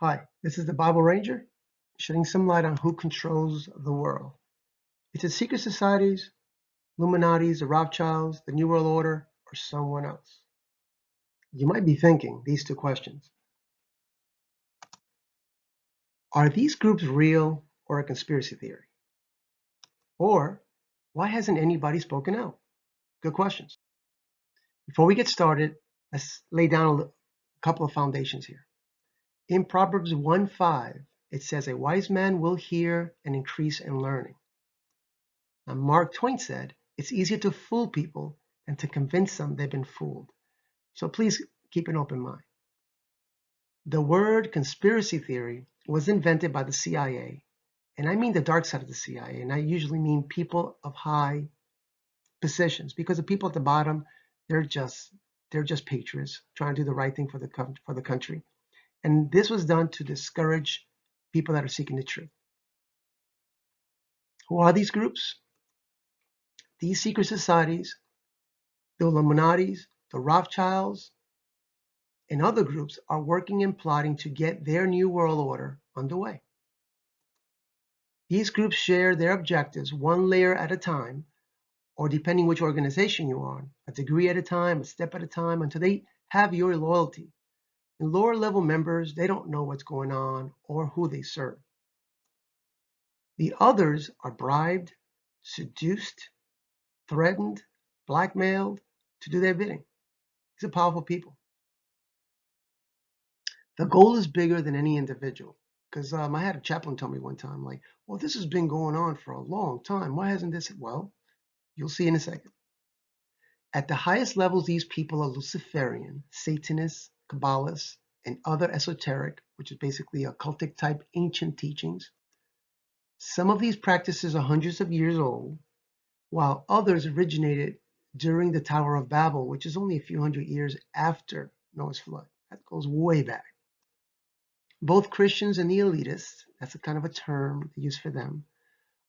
Hi, this is the Bible Ranger, shedding some light on who controls the world. Is it secret societies, Illuminatis, the Rothschilds, the New World Order, or someone else? You might be thinking these two questions. Are these groups real or a conspiracy theory? Or why hasn't anybody spoken out? Good questions. Before we get started, let's lay down a couple of foundations here. In Proverbs 1:5, it says, "A wise man will hear and increase in learning." Now, Mark Twain said, "It's easier to fool people than to convince them they've been fooled." So please keep an open mind. The word conspiracy theory was invented by the CIA, and I mean the dark side of the CIA, and I usually mean people of high positions, because the people at the bottom, they're just patriots trying to do the right thing for the country. And this was done to discourage people that are seeking the truth. Who are these groups? These secret societies, the Illuminatis, the Rothschilds, and other groups are working and plotting to get their new world order underway. These groups share their objectives one layer at a time, or depending which organization you're on, a degree at a time, a step at a time, until they have your loyalty. And lower level members, they don't know what's going on or who they serve. The others are bribed, seduced, threatened, blackmailed to do their bidding. These are powerful people. The goal is bigger than any individual. Because I had a chaplain tell me one time, like, well, this has been going on for a long time. Why hasn't this? Well, you'll see in a second. At the highest levels, these people are Luciferian, Satanists, Kabbalists, and other esoteric, which is basically occultic type ancient teachings. Some of these practices are hundreds of years old, while others originated during the Tower of Babel, which is only a few hundred years after Noah's flood. That goes way back. Both Christians and the elitists, that's a kind of a term used for them,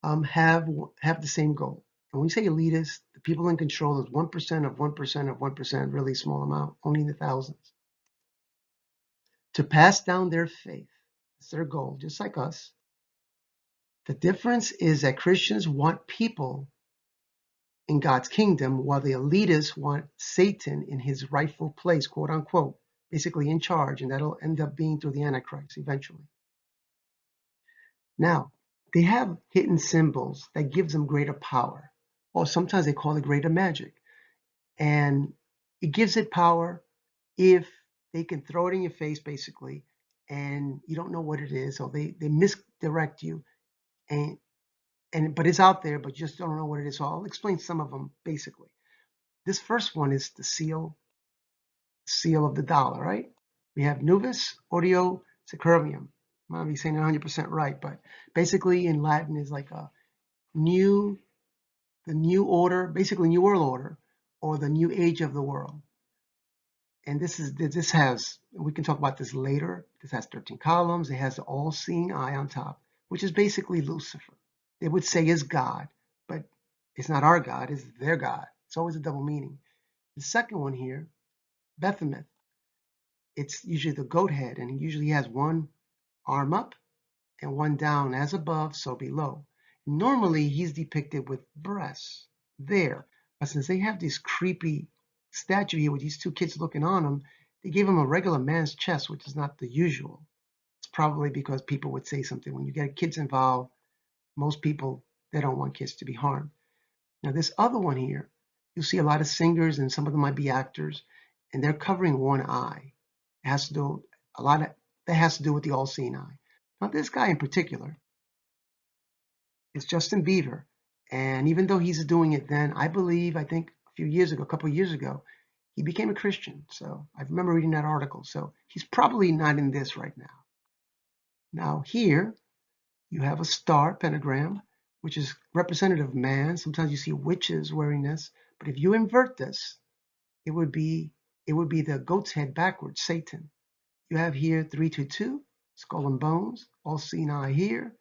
have the same goal. And when you say elitist, the people in control is 1% of 1% of 1%, really small amount, only in the thousands. To pass down their faith, that's their goal, just like us. The difference is that Christians want people in God's kingdom, while the elitists want Satan in his rightful place, quote unquote, basically in charge, and that'll end up being through the Antichrist eventually. Now, they have hidden symbols that gives them greater power, or sometimes they call it greater magic. And it gives it power if they can throw it in your face, basically, and you don't know what it is, or they misdirect you, but it's out there, but you just don't know what it is. So I'll explain some of them basically. This first one is the seal of the dollar, right? We have Novus Ordo Securvium. I might be saying 100% right, but basically in Latin is like the new order, basically new world order, or the new age of the world. And this has, we can talk about this later. This has 13 columns. It has the all-seeing eye on top, which is basically Lucifer. They would say is God, but it's not our God, it's their God. It's always a double meaning. The second one here, Baphomet. It's usually the goat head, and he usually has one arm up and one down, as above, so below. Normally, he's depicted with breasts there. But since they have this creepy statue here with these two kids looking on him, they gave him a regular man's chest, which is not the usual. It's probably because people would say something. When you get kids involved, most people, they don't want kids to be harmed. Now, this other one here, you'll see a lot of singers, and some of them might be actors, and they're covering one eye. It has to do that has to do with the all-seeing eye. Now, this guy in particular is Justin Bieber, and even though he's doing it then, I think a couple of years ago, he became a Christian. So I remember reading that article. So he's probably not in this right now. Now here you have a star pentagram, which is representative of man. Sometimes you see witches wearing this, but if you invert this, it would be the goat's head backwards, Satan. You have here 322, skull and bones, all seeing eye here,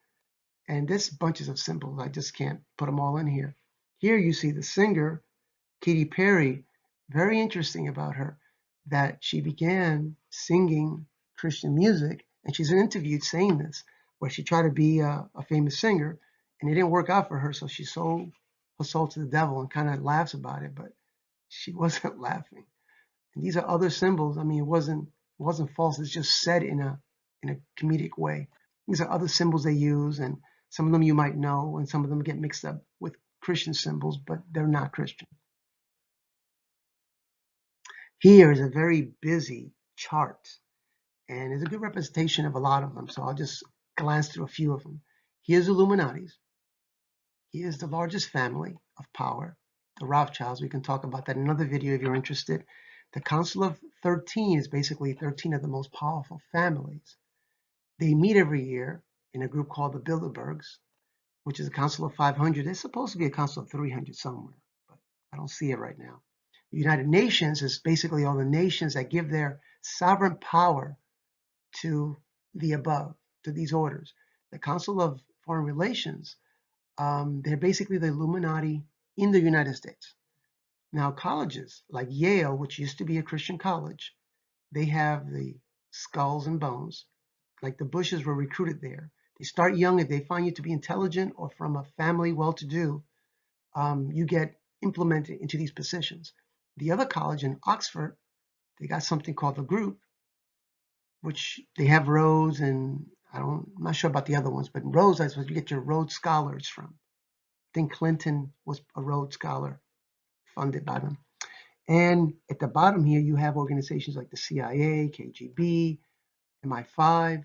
and this bunches of symbols. I just can't put them all in here. Here you see the singer, Katy Perry. Very interesting about her, that she began singing Christian music, And she's interviewed saying this, where she tried to be a famous singer, and it didn't work out for her, so she sold her soul to the devil and kind of laughs about it, but she wasn't laughing. And these are other symbols. I mean, it wasn't false. It's just said in a comedic way. These are other symbols they use, and some of them you might know, and some of them get mixed up with Christian symbols, but they're not Christian. Here is a very busy chart, and it's a good representation of a lot of them. So I'll just glance through a few of them. Here's Illuminati's. Here's the largest family of power, the Rothschilds. We can talk about that in another video if you're interested. The Council of 13 is basically 13 of the most powerful families. They meet every year in a group called the Bilderbergs, which is a council of 500. There's supposed to be a council of 300 somewhere, but I don't see it right now. The United Nations is basically all the nations that give their sovereign power to the above, to these orders. The Council of Foreign Relations, they're basically the Illuminati in the United States. Now, colleges like Yale, which used to be a Christian college, they have the skulls and bones. Like the Bushes were recruited there. They start young. If they find you to be intelligent or from a family well-to-do, you get implemented into these positions. The other college in Oxford, they got something called the Group, which they have Rhodes, and I'm not sure about the other ones, but Rhodes, that's where you get your Rhodes Scholars from. I think Clinton was a Rhodes Scholar funded by them. And at the bottom here, you have organizations like the CIA, KGB, MI5.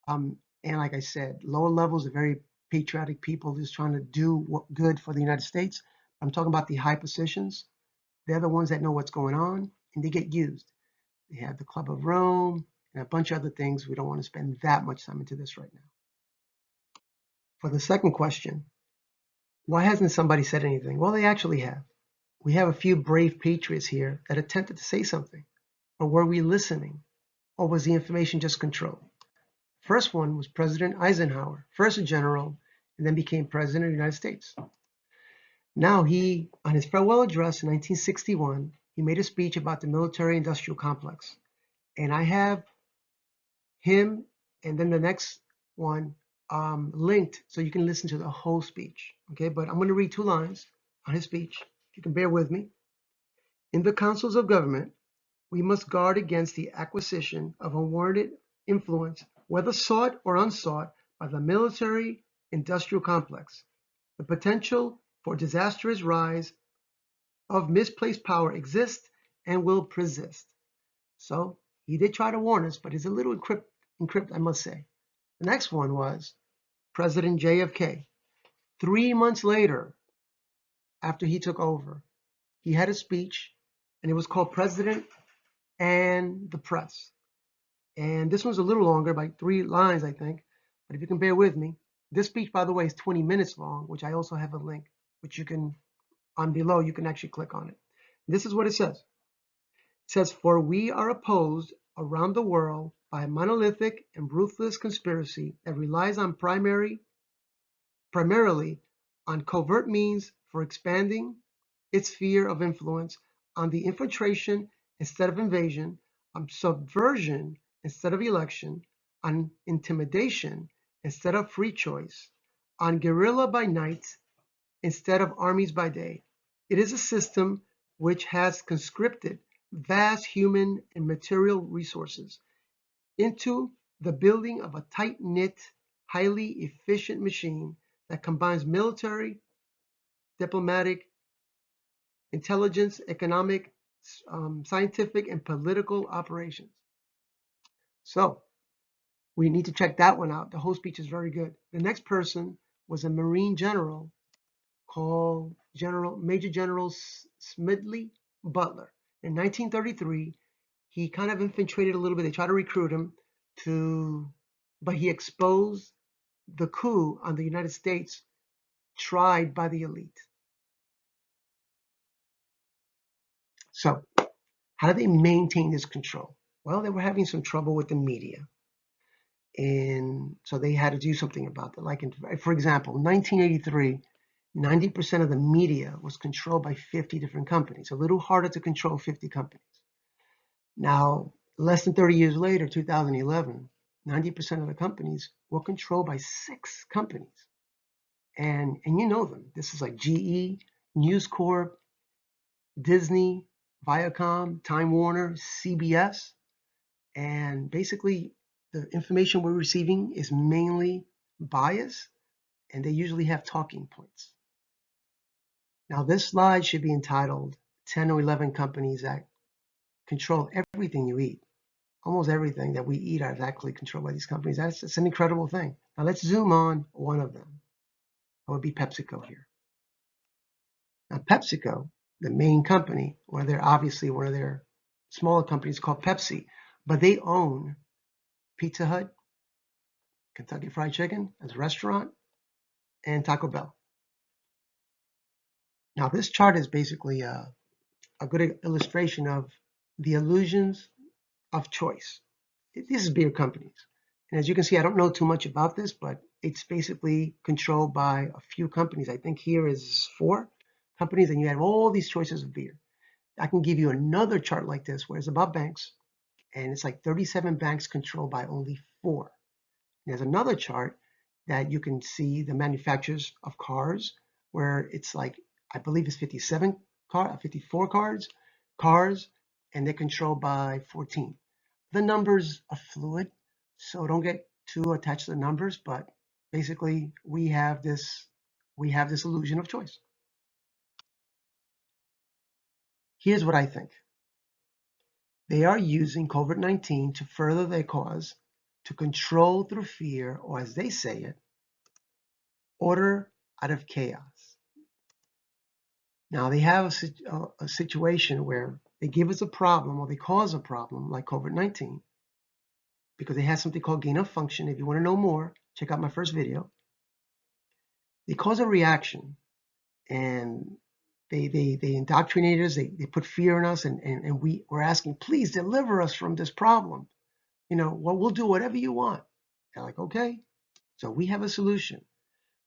And like I said, lower levels are very patriotic people just trying to do what good for the United States. I'm talking about the high positions. They're the ones that know what's going on, and they get used. They have the Club of Rome and a bunch of other things. We don't want to spend that much time into this right now. For the second question, why hasn't somebody said anything? Well, they actually have. We have a few brave patriots here that attempted to say something. Or were we listening? Or was the information just controlled? First one was President Eisenhower, first a general, and then became president of the United States. Now on his farewell address in 1961, he made a speech about the military-industrial complex. And I have him and then the next one linked so you can listen to the whole speech. Okay, but I'm going to read 2 lines on his speech. If you can bear with me. In the councils of government, we must guard against the acquisition of unwarranted influence, whether sought or unsought, by the military-industrial complex. The potential for disastrous rise of misplaced power exists and will persist. So he did try to warn us, but it's a little encrypted, I must say. The next one was President JFK. 3 months later, after he took over, he had a speech, and it was called President and the Press. And this one's a little longer, by 3 lines, I think. But if you can bear with me, this speech, by the way, is 20 minutes long, which I also have a link, which you can, on below, you can actually click on it. This is what it says. It says, for we are opposed around the world by a monolithic and ruthless conspiracy that relies on primarily on covert means for expanding its sphere of influence, on the infiltration instead of invasion, on subversion instead of election, on intimidation instead of free choice, on guerrilla by night instead of armies by day. It is a system which has conscripted vast human and material resources into the building of a tight-knit, highly efficient machine that combines military, diplomatic, intelligence, economic, scientific, and political operations. So we need to check that one out. The whole speech is very good. The next person was a Marine general called Major General Smedley Butler. In 1933, he kind of infiltrated a little bit. They tried to recruit him but he exposed the coup on the United States tried by the elite. So how do they maintain this control? Well, they were having some trouble with the media. And so they had to do something about that. Like, for example, in 1983, 90% of the media was controlled by 50 different companies. A little harder to control 50 companies. Now, less than 30 years later, 2011, 90% of the companies were controlled by 6 companies. And you know them. This is like GE, News Corp, Disney, Viacom, Time Warner, CBS. And basically, the information we're receiving is mainly biased, and they usually have talking points. Now, this slide should be entitled 10 or 11 companies that control everything you eat. Almost everything that we eat is actually controlled by these companies. That's an incredible thing. Now, let's zoom on one of them. That would be PepsiCo here. Now, PepsiCo, the main company, obviously one of their smaller companies called Pepsi, but they own Pizza Hut, Kentucky Fried Chicken as a restaurant, and Taco Bell. Now, this chart is basically a good illustration of the illusions of choice. This is beer companies. And as you can see, I don't know too much about this, but it's basically controlled by a few companies. I think here is 4 companies, and you have all these choices of beer. I can give you another chart like this where it's about banks, and it's like 37 banks controlled by only 4. There's another chart that you can see the manufacturers of cars, where it's like, I believe it's 54 cars, and they're controlled by 14. The numbers are fluid, so don't get too attached to the numbers, but basically we have this illusion of choice. Here's what I think. They are using COVID-19 to further their cause, to control through fear, or as they say it, order out of chaos. Now they have a situation where they give us a problem, or they cause a problem like COVID-19, because they have something called gain of function. If you want to know more, check out my first video. They cause a reaction, and they indoctrinate us, they put fear in us, and we're asking, please deliver us from this problem. Well, we'll do whatever you want. They're like, okay. So we have a solution.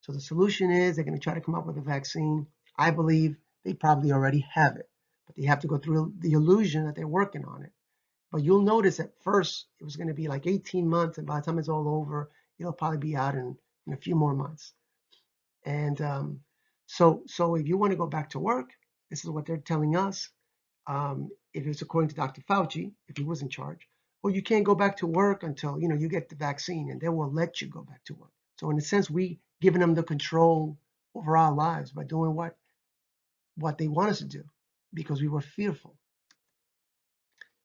So the solution is they're going to try to come up with a vaccine. I believe they probably already have it, but they have to go through the illusion that they're working on it. But you'll notice at first it was going to be like 18 months, and by the time it's all over, it'll probably be out in a few more months. And so if you want to go back to work, this is what they're telling us. If it's according to Dr. Fauci, if he was in charge, well, you can't go back to work until you get the vaccine, and they will let you go back to work. So in a sense, we giving them the control over our lives by doing what they want us to do, because we were fearful.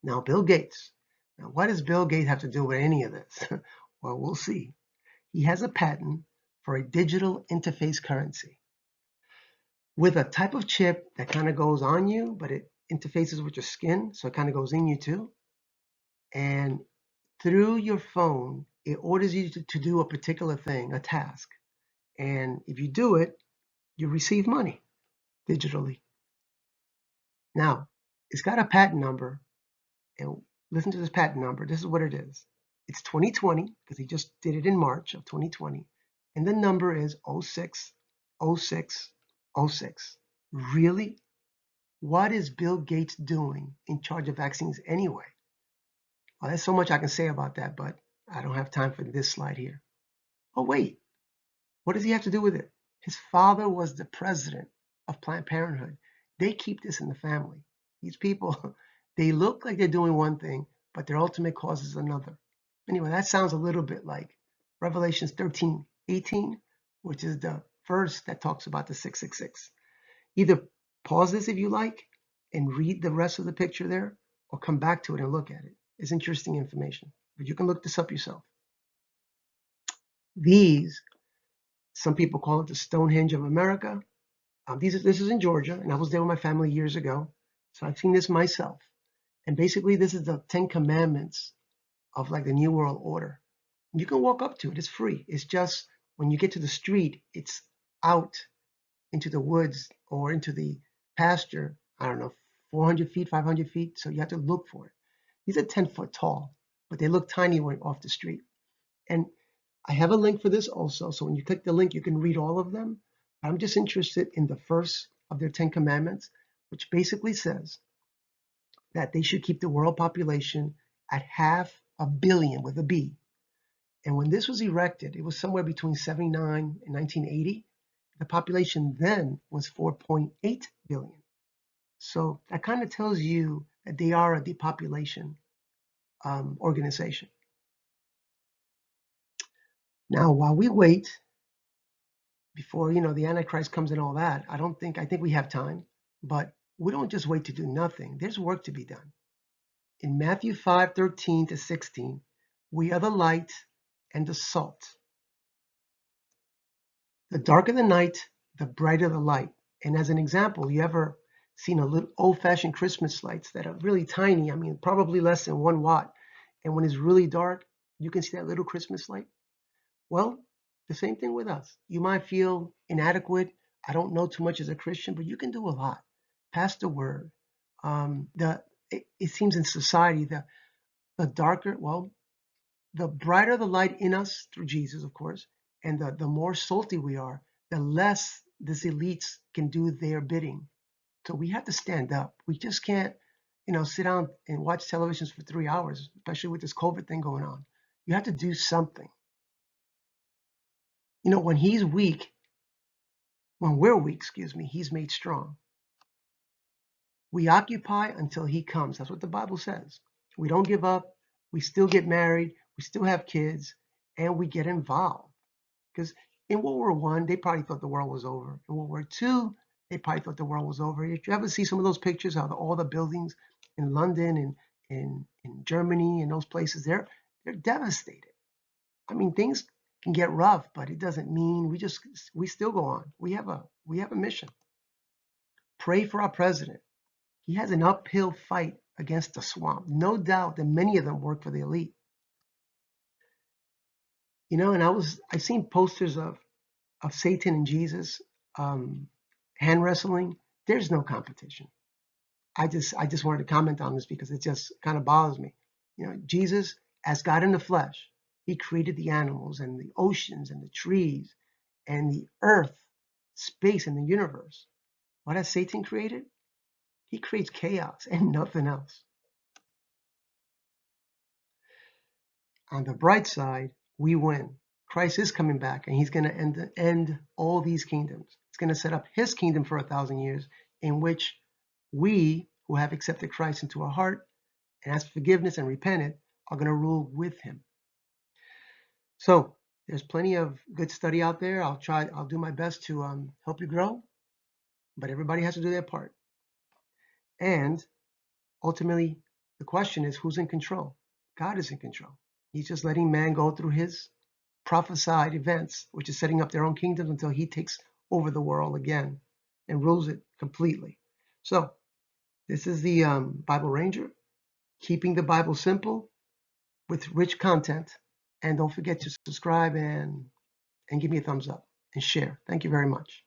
Now, Bill Gates. Now, what does Bill Gates have to do with any of this? Well, we'll see. He has a patent for a digital interface currency with a type of chip that kind of goes on you, but it interfaces with your skin, so it kind of goes in you too. And through your phone, it orders you to do a particular thing, a task. And if you do it, you receive money digitally. Now, it's got a patent number, and listen to this patent number. This is what it is. It's 2020, because he just did it in March of 2020. And the number is 060606. Really? What is Bill Gates doing in charge of vaccines anyway? Well, there's so much I can say about that, but I don't have time for this slide here. Oh, wait. What does he have to do with it? His father was the president of Planned Parenthood. They keep this in the family. These people, they look like they're doing one thing, but their ultimate cause is another. Anyway, that sounds a little bit like Revelations 13:18, which is the verse that talks about the 666. Either pause this if you like and read the rest of the picture there, or come back to it and look at it. It's interesting information, but you can look this up yourself. Some people call it the Stonehenge of America. This is in Georgia, and I was there with my family years ago, so I've seen this myself. And basically, this is the 10 Commandments of like the New World Order. You can walk up to it. It's free. It's just when you get to the street, it's out into the woods or into the pasture, I don't know, 400 feet, 500 feet. So you have to look for it. These are 10 foot tall, but they look tiny when off the street. And I have a link for this also. So when you click the link, you can read all of them. I'm just interested in the first of their 10 Commandments, which basically says that they should keep the world population at 500 million with a B. And when this was erected, it was somewhere between 79 and 1980. The population then was 4.8 billion. So that kind of tells you that they are a depopulation organization. Now, while we wait before the Antichrist comes and all that, I think we have time, but we don't just wait to do nothing. There's work to be done. In Matthew 5:13 to 16, we are the light and the salt. The darker the night, the brighter the light. And as an example, you ever seen a little old-fashioned Christmas lights that are really tiny? I mean, probably less than 1 watt. And when it's really dark, you can see that little Christmas light. Well, the same thing with us. You might feel inadequate. I don't know too much as a Christian, but you can do a lot. Pass the word. It seems in society that the darker, well, the brighter the light in us through Jesus, of course, and the more salty we are, the less these elites can do their bidding. So we have to stand up. We just can't, sit down and watch televisions for 3 hours, especially with this COVID thing going on. You have to do something. When he's weak, when we're weak, he's made strong. We occupy until he comes. That's what the Bible says. We don't give up. We still get married. We still have kids, and we get involved. Because in World War I, they probably thought the world was over. In World War II, they probably thought the world was over. If you ever see some of those pictures of all the buildings in London and in Germany and those places, they're devastated. I mean, things can get rough, but it doesn't mean we still go on. We have a mission. Pray for our president. He has an uphill fight against the swamp. No doubt that many of them work for the elite. And I've seen posters of Satan and Jesus hand wrestling. There's no competition. I just wanted to comment on this because it just kind of bothers me. Jesus, as God in the flesh, he created the animals and the oceans and the trees and the earth, space, and the universe. What has Satan created? He creates chaos and nothing else. On the bright side, we win. Christ is coming back, and he's going to end all these kingdoms. He's going to set up his kingdom for 1,000 years, in which we who have accepted Christ into our heart and asked forgiveness and repented are going to rule with him. So there's plenty of good study out there. I'll do my best to help you grow, but everybody has to do their part. And ultimately, the question is, who's in control? God is in control. He's just letting man go through his prophesied events, which is setting up their own kingdoms until he takes over the world again and rules it completely. So this is the Bible Ranger, keeping the Bible simple with rich content. And don't forget to subscribe and give me a thumbs up and share. Thank you very much.